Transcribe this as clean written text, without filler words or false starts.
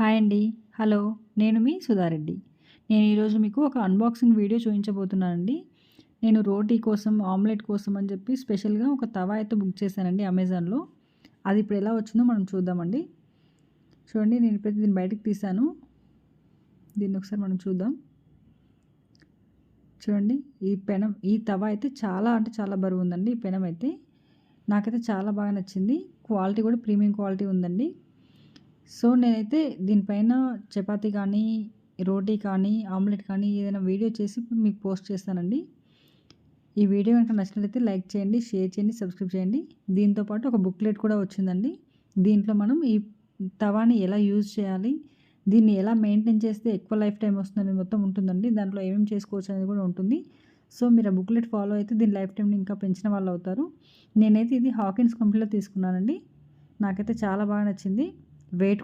Hi అండి. Hello. నేను మీ సుధారెడ్డి. నేను ఈరోజు మీకు ఒక అన్బాక్సింగ్ వీడియో చూయించబోతున్నానండి. నేను రోటీ కోసం, ఆమ్లెట్ కోసం అని చెప్పి స్పెషల్‌గా ఒక తవా అయితే బుక్ చేశానండి అమెజాన్‌లో. అది ఇప్పుడు ఎలా వచ్చిందో మనం చూద్దామండి. చూడండి, నేను ఇప్పుడైతే దీన్ని బయటకి తీశాను. దీన్ని ఒకసారి మనం చూద్దాం. చూడండి, ఈ తవా అయితే చాలా అంటే చాలా బరువుందండి. ఈ పెనం అయితే నాకైతే చాలా బాగా నచ్చింది. క్వాలిటీ కూడా ప్రీమియం క్వాలిటీ ఉందండి. సో, నేనైతే దీనిపైన చపాతీ కానీ, రోటీ కానీ, ఆమ్లెట్ కానీ ఏదైనా వీడియో చేసి మీకు పోస్ట్ చేస్తానండి. ఈ వీడియో గనుక నచ్చినట్లయితే లైక్ చేయండి, షేర్ చేయండి, సబ్స్క్రైబ్ చేయండి. దీంతో పాటు ఒక బుక్లెట్ కూడా వచ్చిందండి. దీంట్లో మనం ఈ తవాని ఎలా యూజ్ చేయాలి, దీన్ని ఎలా మెయింటైన్ చేస్తే ఎక్కువ లైఫ్ టైమ్ వస్తుందని మొత్తం ఉంటుందండి. దాంట్లో ఏమేమి చేసుకోవచ్చు అనేది కూడా ఉంటుంది. సో, మీరు ఆ బుక్లెట్ ఫాలో అయితే దీని లైఫ్ టైమ్‌ని ఇంకా పెంచిన వాళ్ళు అవుతారు. నేనైతే ఇది హాకిన్స్ కంపెనీలో తీసుకున్నానండి. నాకైతే చాలా బాగా నచ్చింది. వెయిట్